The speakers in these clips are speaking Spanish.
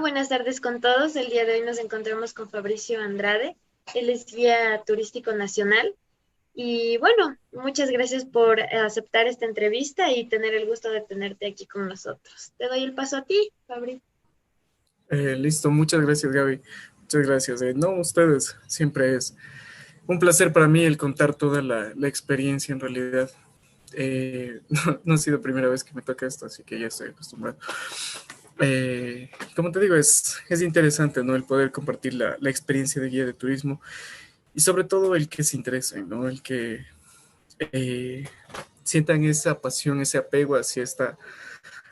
Buenas tardes con todos. El día de hoy nos encontramos con Fabricio Andrade. Él es guía turístico nacional. Y bueno, muchas gracias por aceptar esta entrevista y tener el gusto de tenerte aquí con nosotros. Te doy el paso a ti, Fabri. Listo, muchas gracias, Gaby. Muchas gracias. No, ustedes, siempre es un placer para mí el contar toda la experiencia en realidad. No ha sido la primera vez que me toca esto, así que ya estoy acostumbrado. Como te digo, es interesante, ¿no? El poder compartir la experiencia de guía de turismo y sobre todo el que se interesen, ¿no? El que eh, sientan esa pasión, ese apego hacia esta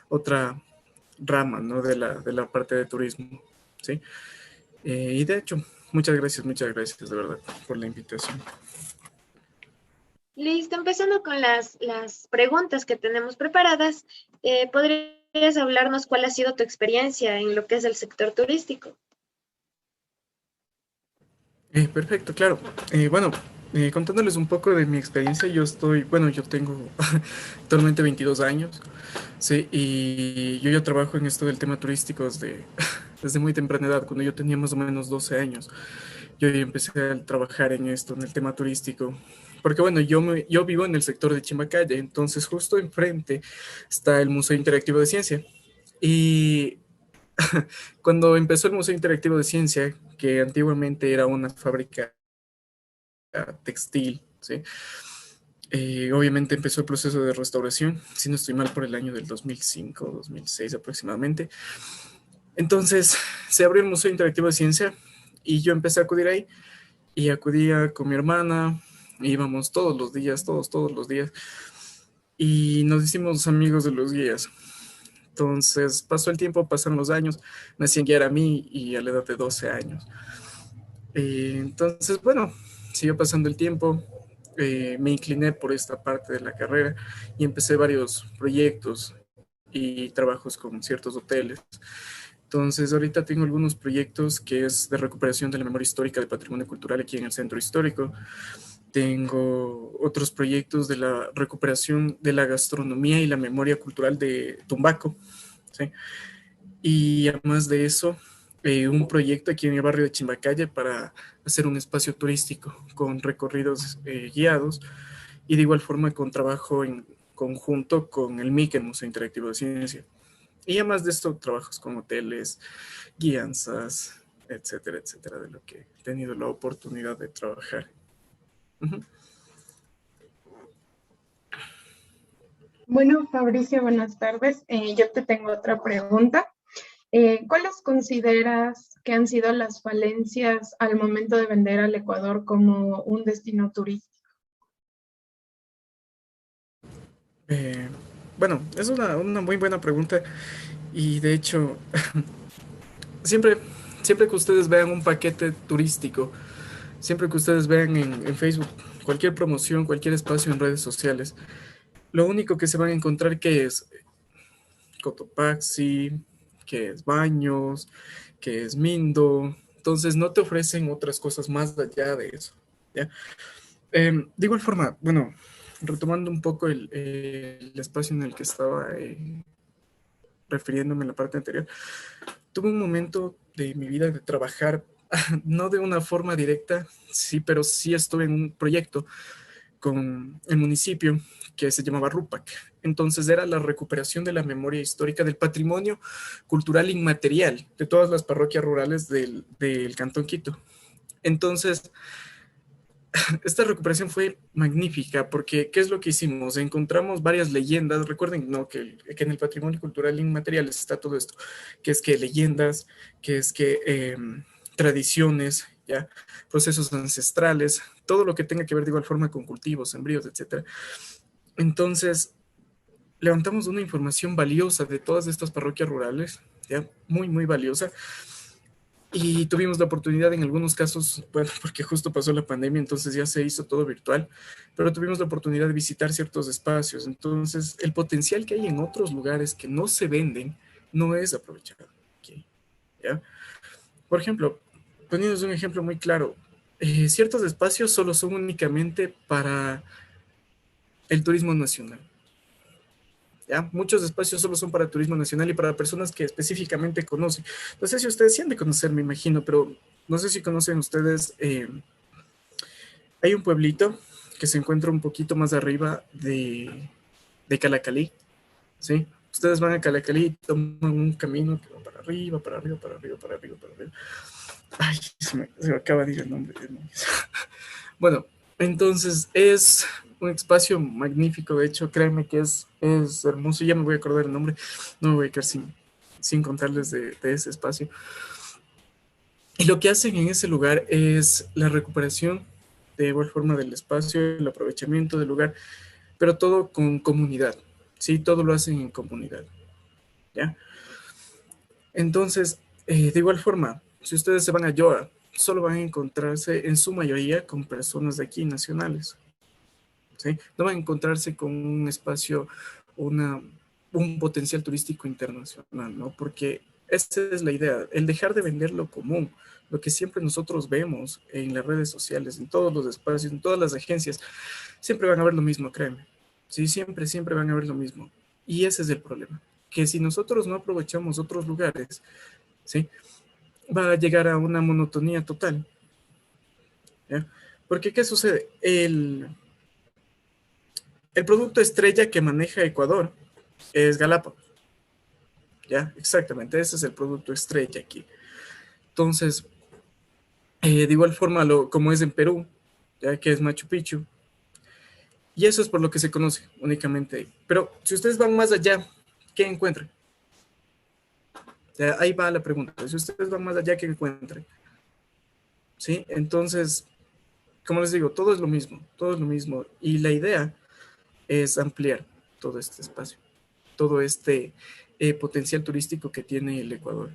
otra rama, ¿no? De la parte de turismo, ¿sí? Y de hecho, muchas gracias de verdad por la invitación. Listo, empezando con las preguntas que tenemos preparadas. ¿Podrías hablarnos cuál ha sido tu experiencia en lo que es el sector turístico? Perfecto, claro. Bueno, contándoles un poco de mi experiencia, yo tengo actualmente 22 años, sí, y yo ya trabajo en esto del tema turístico desde muy temprana edad, cuando yo tenía más o menos 12 años. Yo ya empecé a trabajar en esto, en el tema turístico, porque bueno, yo vivo en el sector de Chimbacaya, entonces justo enfrente está el Museo Interactivo de Ciencia. Y cuando empezó el Museo Interactivo de Ciencia, que antiguamente era una fábrica textil, ¿sí? Obviamente empezó el proceso de restauración, si no estoy mal, por el año del 2005, 2006 aproximadamente. Entonces se abrió el Museo Interactivo de Ciencia y yo empecé a acudir ahí y acudía con mi hermana, íbamos todos los días, todos los días, y nos hicimos amigos de los guías. Entonces pasó el tiempo, pasaron los años, me hacían guiar a mí y a la edad de 12 años. Entonces, bueno, siguió pasando el tiempo, me incliné por esta parte de la carrera y empecé varios proyectos y trabajos con ciertos hoteles. Entonces, ahorita tengo algunos proyectos que es de recuperación de la memoria histórica del patrimonio cultural aquí en el centro histórico. Tengo otros proyectos de la recuperación de la gastronomía y la memoria cultural de Tumbaco, ¿sí? Y además de eso, un proyecto aquí en el barrio de Chimbacaya para hacer un espacio turístico con recorridos guiados y de igual forma con trabajo en conjunto con el MIC, el Museo Interactivo de Ciencia. Y además de esto, trabajos con hoteles, guianzas, etcétera, etcétera, de lo que he tenido la oportunidad de trabajar. Ujú. Bueno, Fabricio, buenas tardes. Yo te tengo otra pregunta. ¿Cuáles consideras que han sido las falencias al momento de vender al Ecuador como un destino turístico? Eh, bueno, es una muy buena pregunta y de hecho, siempre, siempre que ustedes vean un paquete turístico, siempre que ustedes vean en Facebook cualquier promoción, cualquier espacio en redes sociales, lo único que se van a encontrar que es Cotopaxi, que es baños, que es Mindo. Entonces no te ofrecen otras cosas más allá de eso, ¿ya? De igual forma, bueno, retomando un poco el espacio en el que estaba refiriéndome en la parte anterior, tuve un momento de mi vida de trabajar, no de una forma directa, sí, pero sí estuve en un proyecto con el municipio que se llamaba RUPAC. Entonces era la recuperación de la memoria histórica del patrimonio cultural inmaterial de todas las parroquias rurales del Cantón Quito. Entonces, esta recuperación fue magnífica porque, ¿qué es lo que hicimos? Encontramos varias leyendas. Recuerden, ¿no? Que en el patrimonio cultural inmaterial está todo esto, que es que leyendas, que es que tradiciones, ¿ya? Procesos ancestrales, todo lo que tenga que ver de igual forma con cultivos, sembríos, etcétera. Entonces, levantamos una información valiosa de todas estas parroquias rurales, ¿ya? Muy, muy valiosa. Y tuvimos la oportunidad en algunos casos, bueno, porque justo pasó la pandemia, entonces ya se hizo todo virtual, pero tuvimos la oportunidad de visitar ciertos espacios. Entonces, el potencial que hay en otros lugares que no se venden no es aprovechado aquí, ¿ya? Por ejemplo, poniendo un ejemplo muy claro, ciertos espacios solo son únicamente para el turismo nacional. ¿ya? Muchos espacios solo son para turismo nacional y para personas que específicamente conocen. No sé si ustedes sí han de conocer, me imagino, pero no sé si conocen ustedes, hay un pueblito que se encuentra un poquito más arriba de Calacalí, ¿sí? Ustedes van a Calacalí y toman un camino que va para arriba, para arriba, para arriba, para arriba, para arriba. Ay, se me acaba de ir el nombre. Bueno, entonces es un espacio magnífico, de hecho, créanme que es hermoso, ya me voy a acordar el nombre, no me voy a quedar sin contarles de ese espacio. Y lo que hacen en ese lugar es la recuperación de igual forma del espacio, el aprovechamiento del lugar, pero todo con comunidad, ¿sí? Todo lo hacen en comunidad, ¿ya? Entonces, de igual forma, si ustedes se van a Yoa, solo van a encontrarse en su mayoría con personas de aquí, nacionales, ¿sí? No van a encontrarse con un espacio, un potencial turístico internacional, ¿no? Porque esa es la idea, el dejar de vender lo común, lo que siempre nosotros vemos en las redes sociales, en todos los espacios, en todas las agencias, siempre van a ver lo mismo, créeme. Sí, siempre, siempre van a ver lo mismo. Y ese es el problema, que si nosotros no aprovechamos otros lugares, ¿sí? Va a llegar a una monotonía total, ¿ya? Porque, ¿qué sucede? El producto estrella que maneja Ecuador es Galápagos, ¿ya? Exactamente, ese es el producto estrella aquí. Entonces, de igual forma, como es en Perú, ya que es Machu Picchu, y eso es por lo que se conoce únicamente ahí. Pero si ustedes van más allá, ¿qué encuentran? Ya, ahí va la pregunta. Si ustedes van más allá, ¿qué encuentran? ¿Sí? Entonces, como les digo, todo es lo mismo, todo es lo mismo. Y la idea es ampliar todo este espacio, todo este potencial turístico que tiene el Ecuador.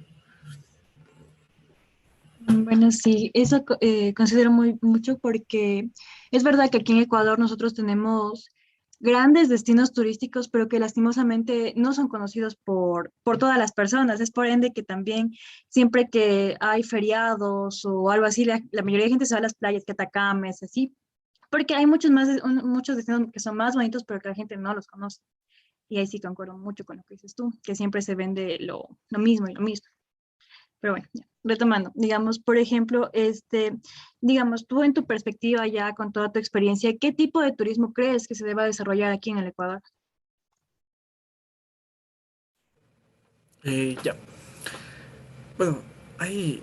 Bueno, sí, eso considero mucho porque es verdad que aquí en Ecuador nosotros tenemos grandes destinos turísticos, pero que lastimosamente no son conocidos por todas las personas. Es por ende que también siempre que hay feriados o algo así, la mayoría de gente se va a las playas, que Atacames, así, porque hay muchos destinos que son más bonitos, pero que la gente no los conoce. Y ahí sí concuerdo mucho con lo que dices tú, que siempre se vende lo mismo y lo mismo. Pero bueno, ya, retomando, digamos, por ejemplo, digamos, tú en tu perspectiva ya con toda tu experiencia, ¿qué tipo de turismo crees que se deba desarrollar aquí en el Ecuador? Ya. Bueno, ahí,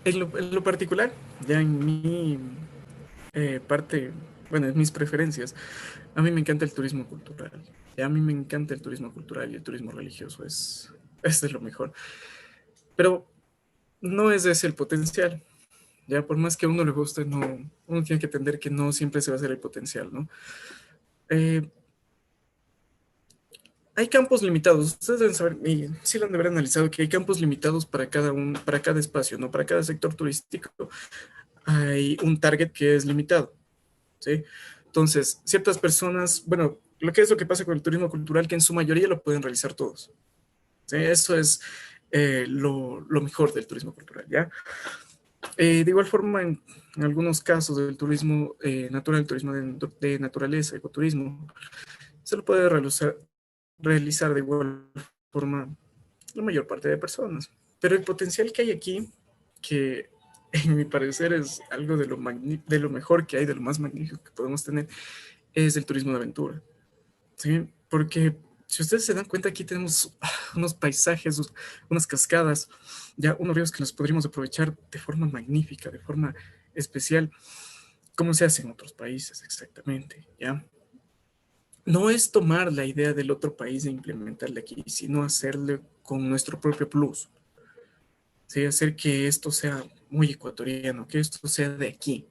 en lo particular, ya en mi parte, bueno, en mis preferencias, a mí me encanta el turismo cultural. Ya a mí me encanta el turismo cultural y el turismo religioso, es de lo mejor. Pero no es ese el potencial. Ya por más que a uno le guste, no, uno tiene que entender que no siempre se va a hacer el potencial, ¿no? Eh, hay campos limitados. Ustedes deben saber, y sí lo han de haber analizado, que hay campos limitados para cada espacio, ¿no? Para cada sector turístico hay un target que es limitado, ¿sí? Entonces, ciertas personas, bueno, lo que pasa con el turismo cultural, que en su mayoría lo pueden realizar todos, ¿sí? Eso es lo mejor del turismo cultural, ¿ya? De igual forma, en algunos casos del turismo natural, el turismo de naturaleza, ecoturismo, se lo puede realizar de igual forma la mayor parte de personas. Pero el potencial que hay aquí, que en mi parecer es algo de lo mejor que hay, de lo más magnífico que podemos tener, es el turismo de aventura, ¿sí? Porque si ustedes se dan cuenta, aquí tenemos unos paisajes, unas cascadas, ya unos ríos que los podríamos aprovechar de forma magnífica, de forma especial, como se hace en otros países exactamente, ¿ya? No es tomar la idea del otro país e implementarla aquí, sino hacerlo con nuestro propio plus, ¿sí? Hacer que esto sea muy ecuatoriano, que esto sea de aquí,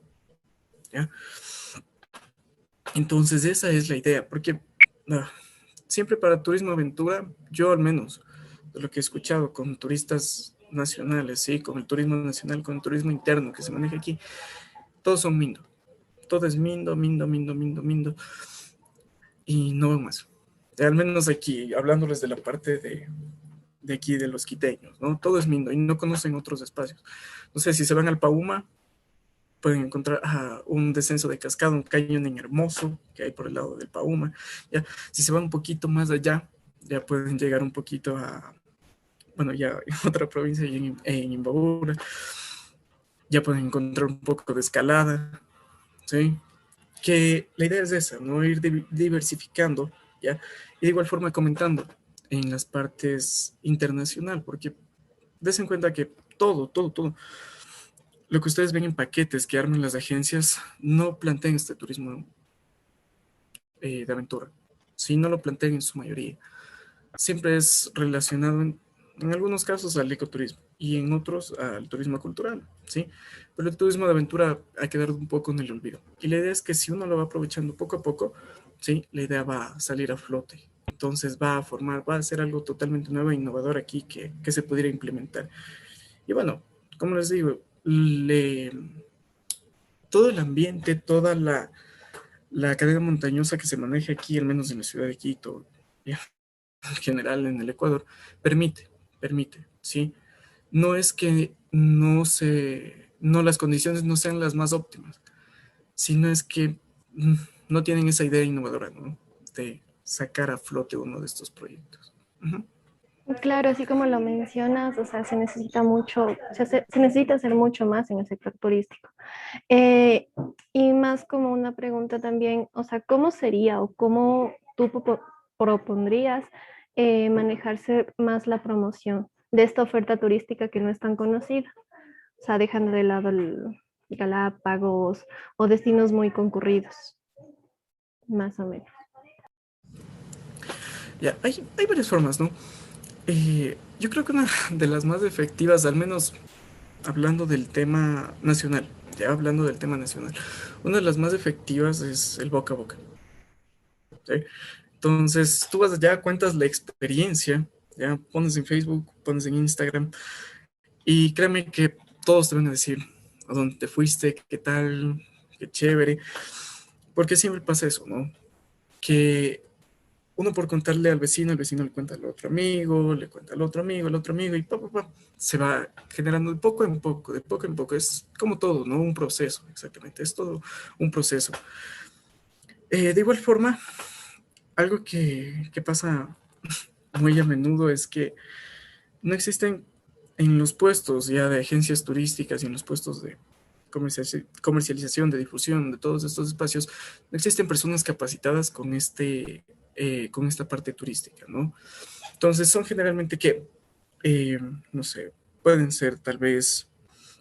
¿ya? Entonces esa es la idea, porque siempre para turismo aventura, yo al menos, de lo que he escuchado con turistas nacionales, ¿sí? Con el turismo nacional, con el turismo interno que se maneja aquí, todos son mindo. Todo es mindo, mindo, mindo, mindo, mindo. Y no más. Al menos aquí, hablándoles de la parte de aquí, de los quiteños, ¿no? Todo es mindo y no conocen otros espacios. No sé si se van al Pauma, pueden encontrar un descenso de cascada, un cañón en Hermoso, que hay por el lado del Pauma. ¿Ya? Si se van un poquito más allá, ya pueden llegar un poquito a, bueno, ya en otra provincia, en Imbabura, ya pueden encontrar un poco de escalada, ¿sí? Que la idea es esa, ¿no? Ir diversificando, ¿ya? Y de igual forma comentando en las partes internacional, porque des en cuenta que todo lo que ustedes ven en paquetes que arman las agencias no plantean este turismo de aventura. Sí, no lo plantean en su mayoría. Siempre es relacionado en algunos casos al ecoturismo y en otros al turismo cultural, ¿sí? Pero el turismo de aventura ha quedado un poco en el olvido. Y la idea es que si uno lo va aprovechando poco a poco, ¿sí? La idea va a salir a flote. Entonces va a ser algo totalmente nuevo e innovador aquí que se pudiera implementar. Y bueno, como les digo, todo el ambiente, toda la cadena montañosa que se maneja aquí, al menos en la ciudad de Quito, ya, en general en el Ecuador, permite, ¿sí? No es que no las condiciones no sean las más óptimas, sino es que no tienen esa idea innovadora, ¿no? De sacar a flote uno de estos proyectos. Ujú. Claro, así como lo mencionas, o sea, se necesita mucho, se necesita hacer mucho más en el sector turístico. Eh, y más como una pregunta también, o sea, ¿cómo sería o cómo tú propondrías manejarse más la promoción de esta oferta turística que no es tan conocida? O sea, dejando de lado el Galápagos o destinos muy concurridos, más o menos. Ya, hay varias formas, ¿no? Yo creo que una de las más efectivas, al menos hablando del tema nacional, ya hablando del tema nacional, una de las más efectivas es el boca a boca, ¿sí? Entonces, tú vas allá, cuentas la experiencia, ya pones en Facebook, pones en Instagram, y créeme que todos te van a decir a dónde te fuiste, qué tal, qué chévere, porque siempre pasa eso, ¿no? Que uno por contarle al vecino, el vecino le cuenta al otro amigo, le cuenta al otro amigo, al otro amigo, y se va generando de poco en poco, de poco en poco. Es como todo, ¿no? Un proceso, exactamente, es todo un proceso. De igual forma, algo que pasa muy a menudo es que no existen en los puestos ya de agencias turísticas y en los puestos de comercialización, de difusión de todos estos espacios, no existen personas capacitadas con esta parte turística, ¿no? Entonces son generalmente no sé, pueden ser tal vez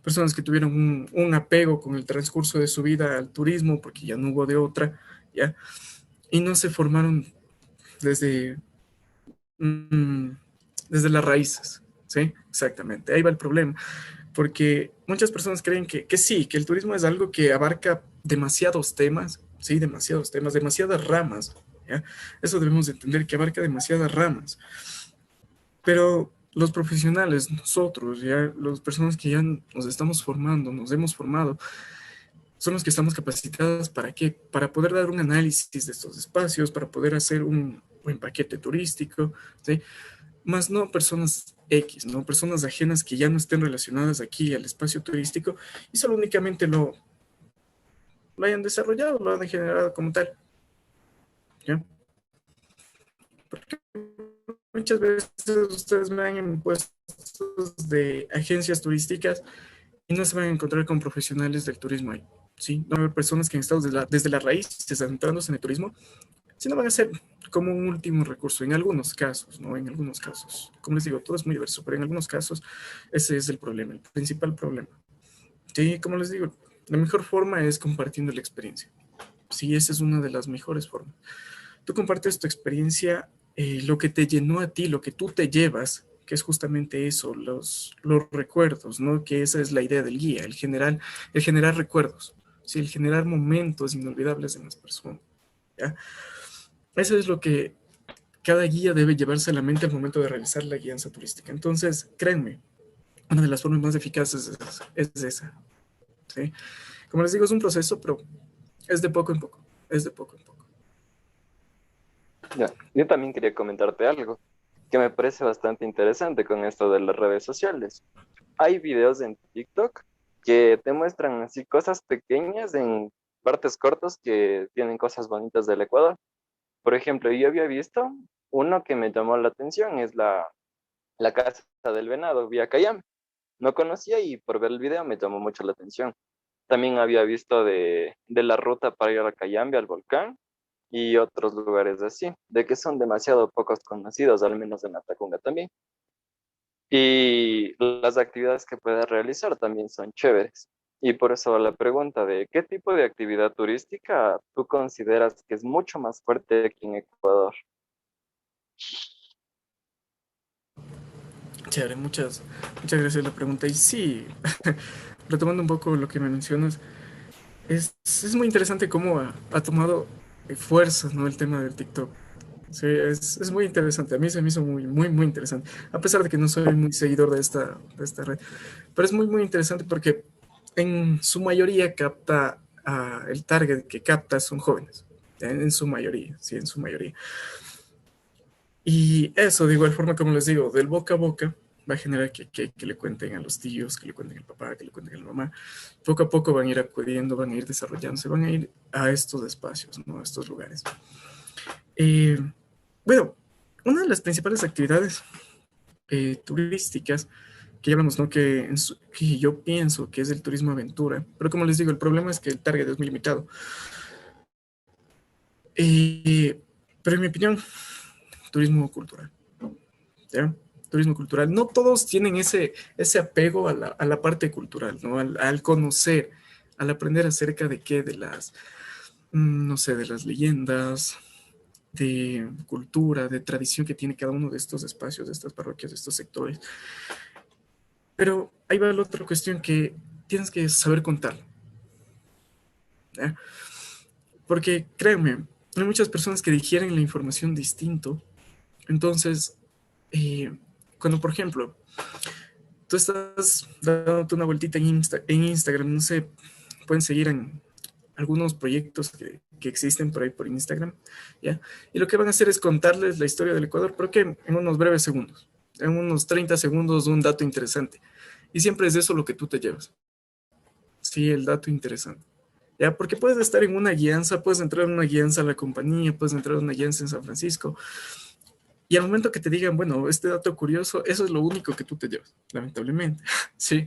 personas que tuvieron un apego con el transcurso de su vida al turismo porque ya no hubo de otra, ¿ya? Y no se formaron desde, mm, desde las raíces, ¿sí? Exactamente, ahí va el problema, porque muchas personas creen que sí, que el turismo es algo que abarca demasiados temas, sí, demasiados temas, demasiadas ramas, ¿ya? Eso debemos entender, que abarca demasiadas ramas, pero los profesionales, nosotros, ya, las personas que ya nos estamos formando, nos hemos formado, son los que estamos capacitados para qué, para poder dar un análisis de estos espacios, para poder hacer un buen paquete turístico, ¿sí? Más no personas X, ¿no? Personas ajenas que ya no estén relacionadas aquí al espacio turístico y solo únicamente lo hayan desarrollado, lo hayan generado como tal, ¿ya? Porque muchas veces ustedes ven en puestos de agencias turísticas y no se van a encontrar con profesionales del turismo ahí, ¿sí? No va a haber personas que han estado desde la raíz, centrándose en el turismo, sino van a ser como un último recurso, en algunos casos, ¿no? En algunos casos. Como les digo, todo es muy diverso, pero en algunos casos ese es el problema, el principal problema. Sí, como les digo, la mejor forma es compartiendo la experiencia. Sí, esa es una de las mejores formas. Tú compartes tu experiencia, lo que te llenó a ti, lo que tú te llevas, que es justamente eso, los recuerdos, ¿no? Que esa es la idea del guía, el generar recuerdos, ¿sí? El generar momentos inolvidables en las personas, ¿ya? Eso es lo que cada guía debe llevarse a la mente al momento de realizar la guianza turística. Entonces, créanme, una de las formas más eficaces es esa, ¿sí? Como les digo, es un proceso, pero es de poco en poco, es de poco en poco. Ya, yo también quería comentarte algo que me parece bastante interesante con esto de las redes sociales. Hay videos en TikTok que te muestran así cosas pequeñas en partes cortas que tienen cosas bonitas del Ecuador. Por ejemplo, yo había visto uno que me llamó la atención, es la Casa del Venado, vía Cayam. No conocía y por ver el video me llamó mucho la atención. También había visto de la ruta para ir a Cayambe, al volcán, y otros lugares así, de que son demasiado pocos conocidos, al menos en Latacunga también. Y las actividades que puedas realizar también son chéveres. Y por eso la pregunta de qué tipo de actividad turística tú consideras que es mucho más fuerte aquí en Ecuador. Chévere, muchas gracias por la pregunta. Y sí, retomando un poco lo que me mencionas, es muy interesante cómo ha tomado fuerza, ¿no? El tema del TikTok. Sí, es muy interesante. A mí se me hizo muy interesante. A pesar de que no soy muy seguidor de esta red. Pero es muy interesante porque en su mayoría capta, el target que capta son jóvenes. En su mayoría, sí, en su mayoría. Y eso, de igual forma, como les digo, del boca a boca va a generar que le cuenten a los tíos, que le cuenten al papá, que le cuenten a la mamá. Poco a poco van a ir acudiendo, van a ir desarrollándose, van a ir a estos espacios, ¿no? A estos lugares. Eh, bueno, una de las principales actividades turísticas que ya hablamos, ¿no? Que yo pienso que es el turismo aventura, pero como les digo, el problema es que el target es muy limitado. Pero en mi opinión, turismo cultural, ¿ya? Turismo cultural. No todos tienen ese apego a la parte cultural, ¿no? Al conocer, al aprender acerca de qué, de las, no sé, de las leyendas, de cultura, de tradición que tiene cada uno de estos espacios, de estas parroquias, de estos sectores. Pero ahí va la otra cuestión que tienes que saber contar, ¿ya? Porque créanme, hay muchas personas que digieren la información distinto. Entonces, cuando por ejemplo tú estás dándote una vueltita en Instagram, no sé, pueden seguir en algunos proyectos que existen por ahí por Instagram, ¿ya? Y lo que van a hacer es contarles la historia del Ecuador, pero que en unos breves segundos, en unos 30 segundos, un dato interesante. Y siempre es eso lo que tú te llevas. Sí, el dato interesante. ¿Ya? Porque puedes estar en una guianza, puedes entrar en una guianza a la compañía, puedes entrar en una guianza en San Francisco, y al momento que te digan, bueno, este dato curioso, eso es lo único que tú te llevas, lamentablemente. Sí,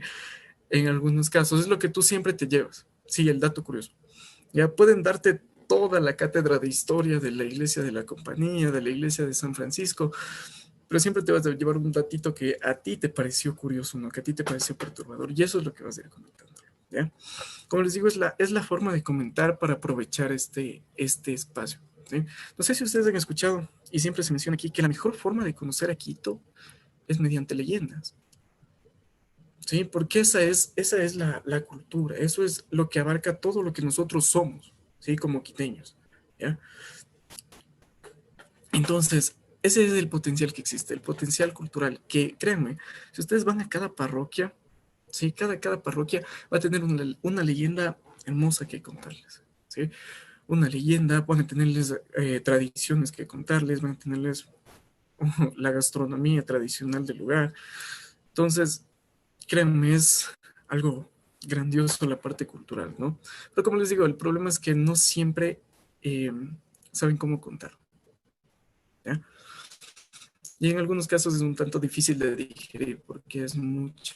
en algunos casos es lo que tú siempre te llevas. Sí, el dato curioso. Ya pueden darte toda la cátedra de historia de la iglesia de la compañía, de la iglesia de San Francisco, pero siempre te vas a llevar un datito que a ti te pareció curioso, ¿no? Que a ti te pareció perturbador, y eso es lo que vas a ir comentando, ¿ya? Como les digo, es la forma de comentar para aprovechar este espacio, ¿sí? No sé si ustedes han escuchado, y siempre se menciona aquí, que la mejor forma de conocer a Quito es mediante leyendas, ¿sí? Porque esa es la cultura, eso es lo que abarca todo lo que nosotros somos, ¿sí? Como quiteños, ¿ya? Entonces, ese es el potencial que existe, el potencial cultural, que créanme, si ustedes van a cada parroquia, sí, cada parroquia va a tener una leyenda hermosa que contarles, ¿sí? Una leyenda, van a tenerles tradiciones que contarles, van a tenerles la gastronomía tradicional del lugar. Entonces, créanme, es algo grandioso la parte cultural, ¿no? Pero como les digo, el problema es que no siempre saben cómo contar, ¿ya? Y en algunos casos es un tanto difícil de digerir porque es mucha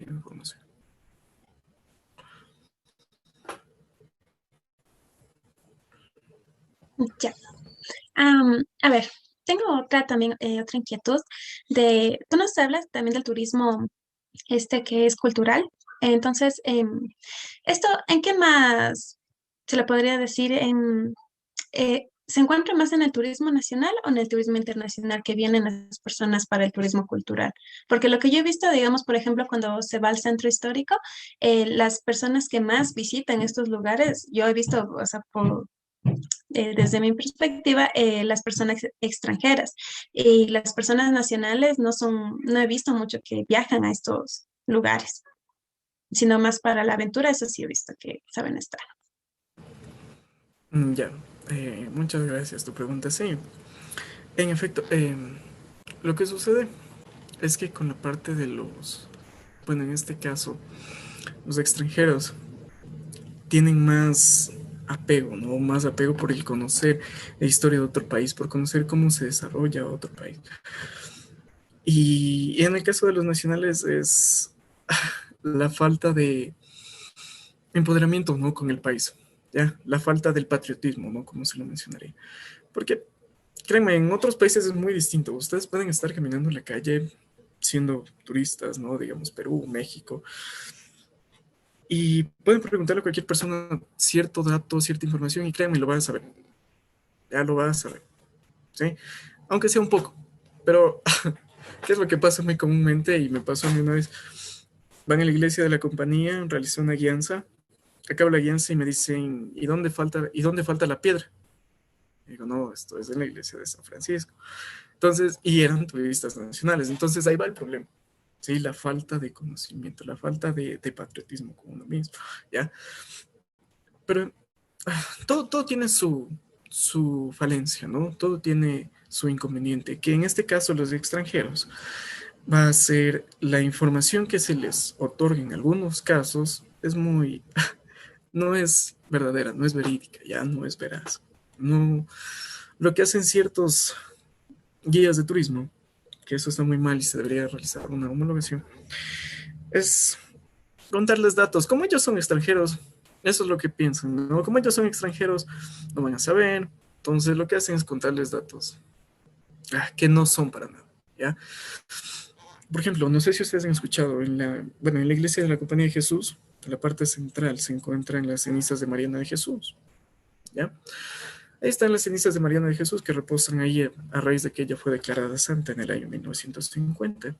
información. Ya. A ver, tengo otra también, otra inquietud tú nos hablas también del turismo este que es cultural. Entonces, esto, ¿en qué más se le podría decir se encuentra más en el turismo nacional o en el turismo internacional que vienen las personas para el turismo cultural? Porque lo que yo he visto, digamos, por ejemplo, cuando se va al centro histórico, las personas que más visitan estos lugares, yo he visto, o sea, desde mi perspectiva, las personas extranjeras y las personas nacionales no he visto mucho que viajan a estos lugares, sino más para la aventura, eso sí he visto que saben estar. Ya, muchas gracias. Tu pregunta, sí. En efecto, lo que sucede es que con la parte de bueno, en este caso, los extranjeros tienen más apego, ¿no? Más apego por el conocer la historia de otro país, por conocer cómo se desarrolla otro país. Y en el caso de los nacionales es la falta de empoderamiento, ¿no? Con el país, ¿ya? La falta del patriotismo, ¿no? Como se lo mencionaría. Porque, créanme, en otros países es muy distinto. Ustedes pueden estar caminando en la calle siendo turistas, ¿no? Digamos Perú, México, y pueden preguntarle a cualquier persona cierto dato, cierta información, y créanme, lo van a saber. Ya lo vas a saber, ¿sí? Aunque sea un poco. Pero, ¿qué es lo que pasa muy comúnmente? Y me pasó a mí una vez. Van a la iglesia de la compañía, realizé una guianza, acabo la guianza y me dicen, ¿y dónde falta la piedra? Y digo, no, esto es en la iglesia de San Francisco. Entonces, y eran turistas nacionales. Entonces ahí va el problema. Sí, la falta de conocimiento, la falta de patriotismo con uno mismo, ¿ya? Pero todo tiene su falencia, ¿no? Todo tiene su inconveniente, que en este caso los extranjeros va a ser la información que se les otorga en algunos casos es muy, no es verdadera, no es verídica, ya no es veraz. No, lo que hacen ciertos guías de turismo, que eso está muy mal y se debería realizar una homologación, es contarles datos. Como ellos son extranjeros, eso es lo que piensan, ¿no? Como ellos son extranjeros, no van a saber. Entonces lo que hacen es contarles datos que no son para nada, ¿ya? Por ejemplo, no sé si ustedes han escuchado, en la iglesia de la Compañía de Jesús, en la parte central se encuentran las cenizas de Mariana de Jesús, ¿ya? Ahí están las cenizas de Mariana de Jesús que reposan ahí a raíz de que ella fue declarada santa en el año 1950.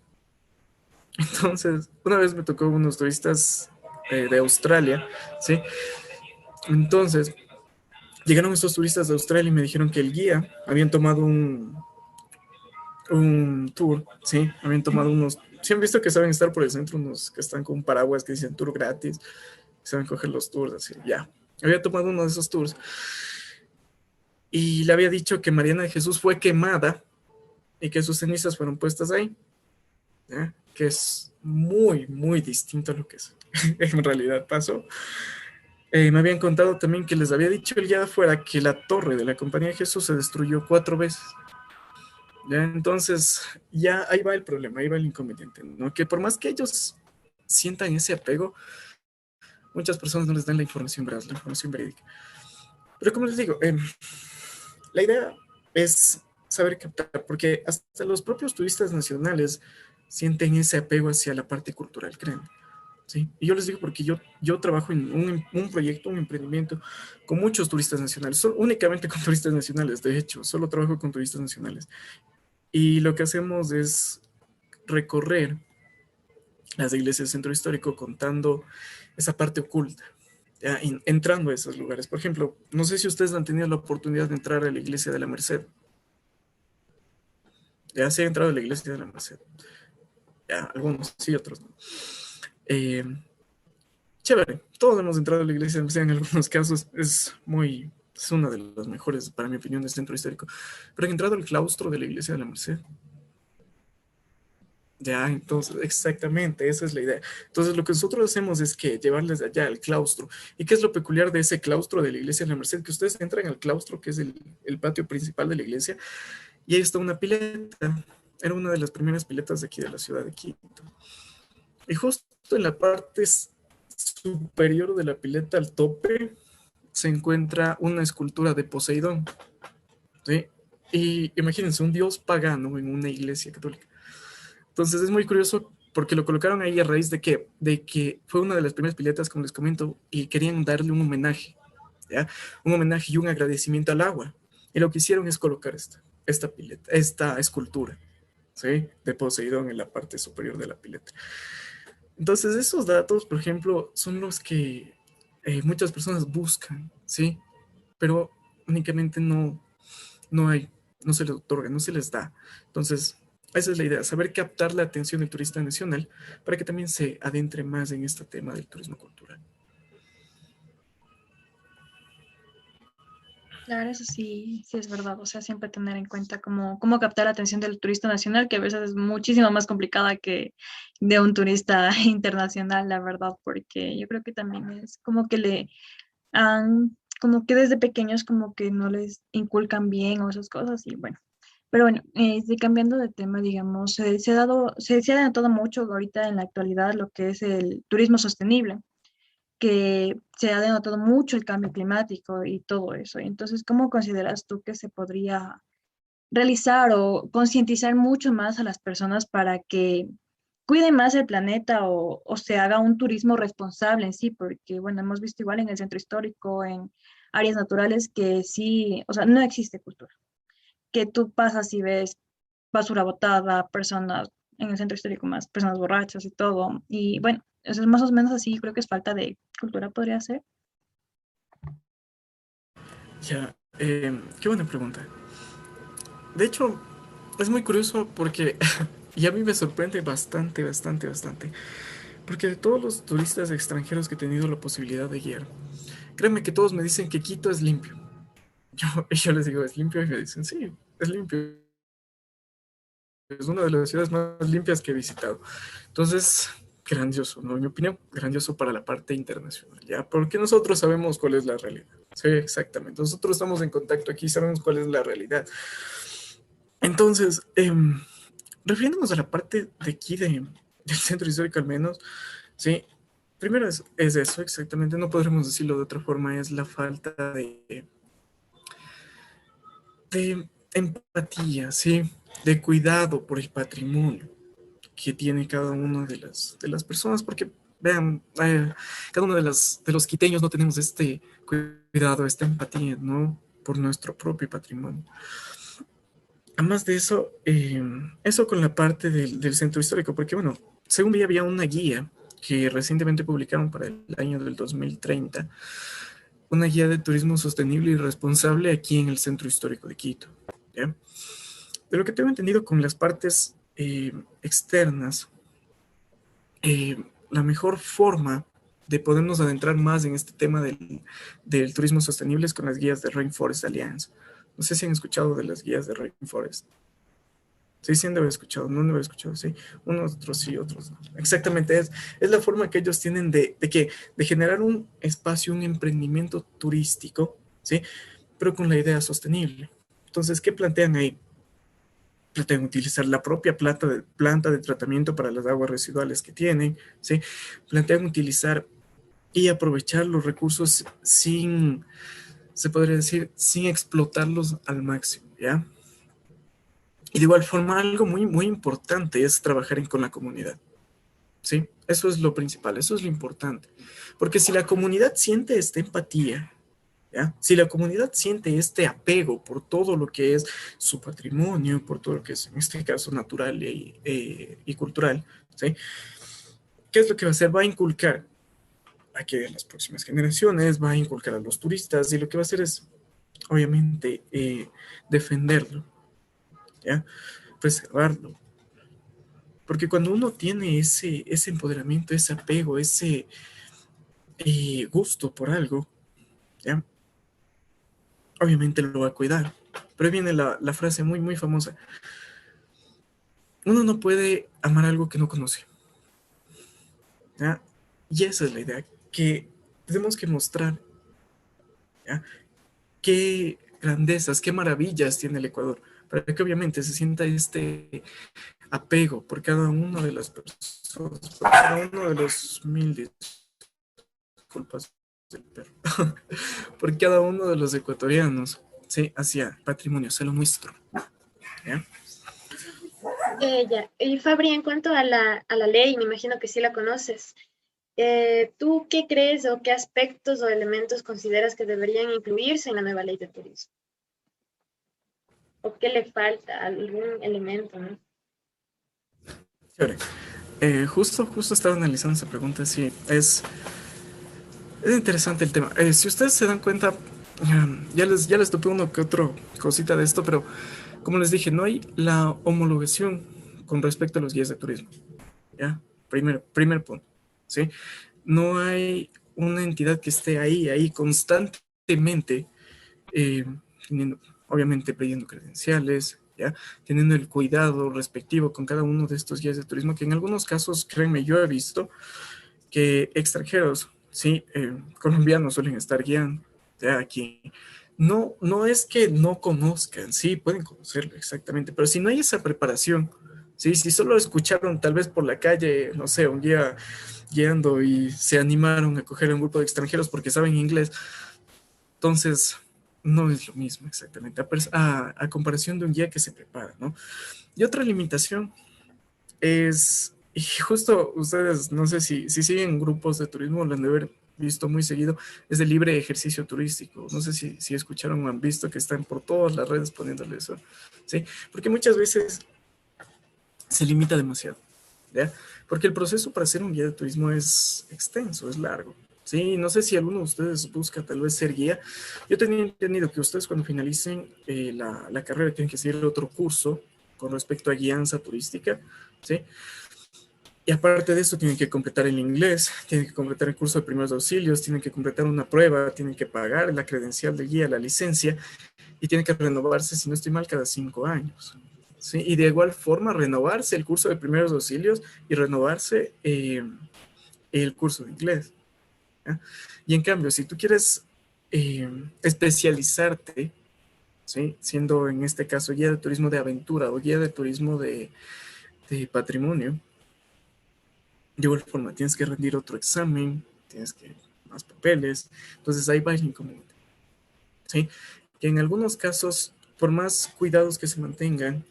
Entonces, una vez me tocó unos turistas de Australia, ¿sí? Entonces, llegaron estos turistas de Australia y me dijeron que el guía habían tomado un tour, ¿sí? Habían tomado unos, ¿sí han visto que saben estar por el centro? Unos que están con paraguas que dicen tour gratis, saben coger los tours, así, ya. Había tomado uno de esos tours y le había dicho que Mariana de Jesús fue quemada y que sus cenizas fueron puestas ahí, ¿ya? Que es muy, muy distinto a lo que es. En realidad pasó. Me habían contado también que les había dicho el guía de afuera que la torre de la Compañía de Jesús se destruyó 4 veces. ¿Ya? Entonces, ya ahí va el problema, ahí va el inconveniente, ¿no? Que por más que ellos sientan ese apego, muchas personas no les dan la información veraz, la información verídica. Pero como les digo, la idea es saber captar, porque hasta los propios turistas nacionales sienten ese apego hacia la parte cultural, créanme. ¿Sí? Y yo les digo porque yo trabajo en un proyecto, un emprendimiento con muchos turistas nacionales, únicamente con turistas nacionales, de hecho, solo trabajo con turistas nacionales. Y lo que hacemos es recorrer las iglesias del centro histórico contando esa parte oculta, ya, entrando a esos lugares. Por ejemplo, no sé si ustedes han tenido la oportunidad de entrar a la iglesia de la Merced. Ya se ha entrado a la iglesia de la Merced. Ya, algunos sí, otros no. Chévere, todos hemos entrado a la iglesia de la Merced en algunos casos. Es una de las mejores, para mi opinión, del centro histórico. Pero han entrado al claustro de la iglesia de la Merced. Ya, entonces, exactamente, esa es la idea. Entonces, lo que nosotros hacemos es que llevarles allá al claustro. ¿Y qué es lo peculiar de ese claustro de la iglesia de la Merced? Que ustedes entran al claustro, que es el patio principal de la iglesia, y ahí está una pileta. Era una de las primeras piletas de aquí de la ciudad de Quito. Y justo en la parte superior de la pileta, al tope, se encuentra una escultura de Poseidón, ¿sí? Y imagínense, un dios pagano en una iglesia católica. Entonces es muy curioso porque lo colocaron ahí a raíz de que fue una de las primeras piletas, como les comento, y querían darle un homenaje, ¿ya? Un homenaje y un agradecimiento al agua. Y lo que hicieron es colocar esta pileta, esta escultura, ¿sí? De Poseidón en la parte superior de la pileta. Entonces esos datos, por ejemplo, son los que muchas personas buscan, ¿sí? Pero únicamente no se les otorga, no se les da. Entonces, esa es la idea, saber captar la atención del turista nacional para que también se adentre más en este tema del turismo cultural. Claro, eso sí, sí es verdad. O sea, siempre tener en cuenta cómo captar la atención del turista nacional, que a veces es muchísimo más complicada que de un turista internacional, la verdad, porque yo creo que también es como que como que desde pequeños como que no les inculcan bien o esas cosas y bueno. Pero bueno, cambiando de tema, digamos, se ha adelantado mucho ahorita en la actualidad lo que es el turismo sostenible, que se ha denotado mucho el cambio climático y todo eso. Entonces, ¿cómo consideras tú que se podría realizar o concientizar mucho más a las personas para que cuiden más el planeta o se haga un turismo responsable en sí? Porque, bueno, hemos visto igual en el centro histórico, en áreas naturales, que sí, o sea, no existe cultura. Que tú pasas y ves basura botada, personas en el centro histórico más, personas borrachas y todo. Y bueno, eso es más o menos así, creo que es falta de cultura, podría ser. Ya, qué buena pregunta. De hecho, es muy curioso porque y a mí me sorprende bastante, bastante, bastante. Porque de todos los turistas extranjeros que he tenido la posibilidad de guiar, créeme que todos me dicen que Quito es limpio. Yo les digo, ¿es limpio? Y me dicen, sí, es limpio. Es una de las ciudades más limpias que he visitado. Entonces, grandioso, ¿no? En mi opinión, grandioso para la parte internacional, ¿ya? Porque nosotros sabemos cuál es la realidad. Sí, exactamente. Nosotros estamos en contacto aquí, sabemos cuál es la realidad. Entonces, refiriéndonos a la parte de aquí del centro histórico al menos, sí, primero es eso, exactamente, no podremos decirlo de otra forma, es la falta de empatía, sí, de cuidado por el patrimonio que tiene cada una de las personas, porque vean, cada uno de los quiteños no tenemos este cuidado, esta empatía, ¿no? Por nuestro propio patrimonio. Además de eso, eso con la parte del centro histórico, porque bueno, según vi había una guía que recientemente publicaron para el año del 2030, una guía de turismo sostenible y responsable aquí en el centro histórico de Quito. ¿Ya? De lo que tengo entendido con las partes externas, la mejor forma de podernos adentrar más en este tema del turismo sostenible es con las guías de Rainforest Alliance. No sé si han escuchado de las guías de Rainforest. Sí, sí han de haber escuchado, no han de haber escuchado, sí. Unos otros sí, otros no. Exactamente, es la forma que ellos tienen de generar un espacio, un emprendimiento turístico, ¿sí? Pero con la idea sostenible. Entonces, ¿qué plantean ahí? Plantean utilizar la propia planta de tratamiento para las aguas residuales que tienen, ¿sí? Plantean utilizar y aprovechar los recursos sin, se podría decir, sin explotarlos al máximo, ¿ya? Y de igual forma, algo muy, muy importante es trabajar con la comunidad. ¿Sí? Eso es lo principal, eso es lo importante. Porque si la comunidad siente esta empatía, ¿ya? Si la comunidad siente este apego por todo lo que es su patrimonio, por todo lo que es, en este caso, natural y cultural, ¿sí? ¿Qué es lo que va a hacer? Va a inculcar a que las próximas generaciones, va a inculcar a los turistas y lo que va a hacer es, obviamente, defenderlo, ¿ya? Preservarlo. Porque cuando uno tiene ese empoderamiento, ese apego, ese gusto por algo, ¿ya? Obviamente lo va a cuidar. Pero ahí viene la frase muy, muy famosa. Uno no puede amar algo que no conoce, ¿ya? Y esa es la idea, que tenemos que mostrar, ¿ya? Qué grandezas, qué maravillas tiene el Ecuador, para que obviamente se sienta este apego por cada una de las personas, por cada uno de los mil disculpas del perro, por cada uno de los ecuatorianos, ¿sí? Hacia patrimonio, hacia lo nuestro, ¿ya? Ya. Y Fabri, en cuanto a la ley, me imagino que sí la conoces. ¿Tú qué crees o qué aspectos o elementos consideras que deberían incluirse en la nueva ley de turismo? ¿O qué le falta? ¿Algún elemento, no? Chévere. Justo estaba analizando esa pregunta, sí, es interesante el tema. Si ustedes se dan cuenta, ya les topé uno que otro cosita de esto, pero como les dije, no hay la homologación con respecto a los guías de turismo. ¿Ya? Primer punto, ¿sí? No hay una entidad que esté ahí constantemente teniendo, obviamente pidiendo credenciales, ¿ya? Teniendo el cuidado respectivo con cada uno de estos guías de turismo, que en algunos casos, créanme, yo he visto que extranjeros, sí, colombianos suelen estar guiando, ¿ya? Aquí. No, no es que no conozcan, sí, pueden conocerlo exactamente, pero si no hay esa preparación, sí, si solo escucharon tal vez por la calle, no sé, un guía guiando y se animaron a coger a un grupo de extranjeros porque saben inglés, entonces no es lo mismo exactamente, a comparación de un guía que se prepara, ¿no? Y otra limitación es, y justo ustedes, no sé si siguen grupos de turismo, lo han de haber visto muy seguido, es el libre ejercicio turístico. No sé si escucharon o han visto que están por todas las redes poniéndole eso, ¿sí? Porque muchas veces se limita demasiado, ¿ya? Porque el proceso para ser un guía de turismo es extenso, es largo. Sí, no sé si alguno de ustedes busca tal vez ser guía. Yo tenía entendido que ustedes cuando finalicen la carrera tienen que seguir otro curso con respecto a guianza turística, ¿sí? Y aparte de eso, tienen que completar el inglés, tienen que completar el curso de primeros auxilios, tienen que completar una prueba, tienen que pagar la credencial de guía, la licencia, y tienen que renovarse, si no estoy mal, cada 5 años. ¿Sí? Y de igual forma, renovarse el curso de primeros auxilios y renovarse el curso de inglés. ¿Ya? Y en cambio, si tú quieres especializarte, ¿sí? Siendo en este caso guía de turismo de aventura o guía de turismo de patrimonio, de igual forma, tienes que rendir otro examen, tienes que más papeles, entonces ahí va el inconveniente, ¿sí? Que en algunos casos, por más cuidados que se mantengan,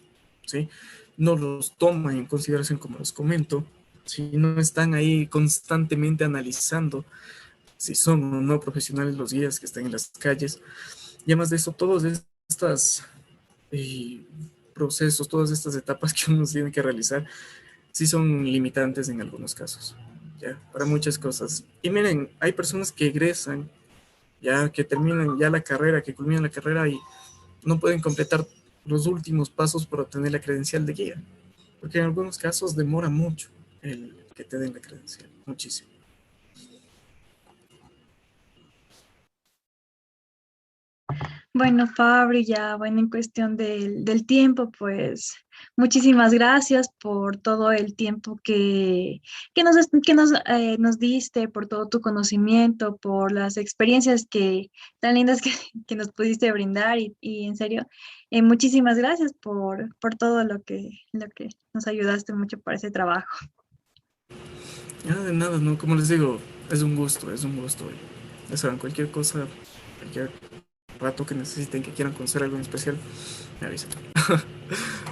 ¿sí? No los toman en consideración como los comento, ¿sí? No están ahí constantemente analizando si son o no profesionales los guías que están en las calles, y además de eso, todos estos procesos, todas estas etapas que uno tiene que realizar, sí son limitantes en algunos casos, ya, para muchas cosas. Y miren, hay personas que egresan, ya, que terminan ya la carrera, que culminan la carrera y no pueden completar los últimos pasos para obtener la credencial de guía, porque en algunos casos demora mucho el que te den la credencial, muchísimo. Bueno, Fabri, ya, bueno, en cuestión del tiempo, pues muchísimas gracias por todo el tiempo que nos diste, por todo tu conocimiento, por las experiencias tan lindas que nos pudiste brindar y en serio, muchísimas gracias por todo lo que nos ayudaste mucho para ese trabajo. Nada de nada, ¿no? Como les digo, es un gusto, es un gusto. Ya saben, cualquier cosa, cualquier rato que necesiten, que quieran conocer algo en especial, me avisan.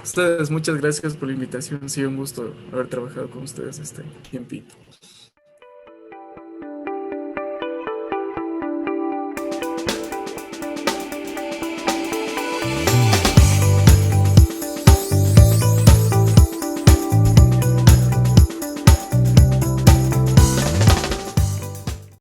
Ustedes, muchas gracias por la invitación. Ha sido un gusto haber trabajado con ustedes este tiempito.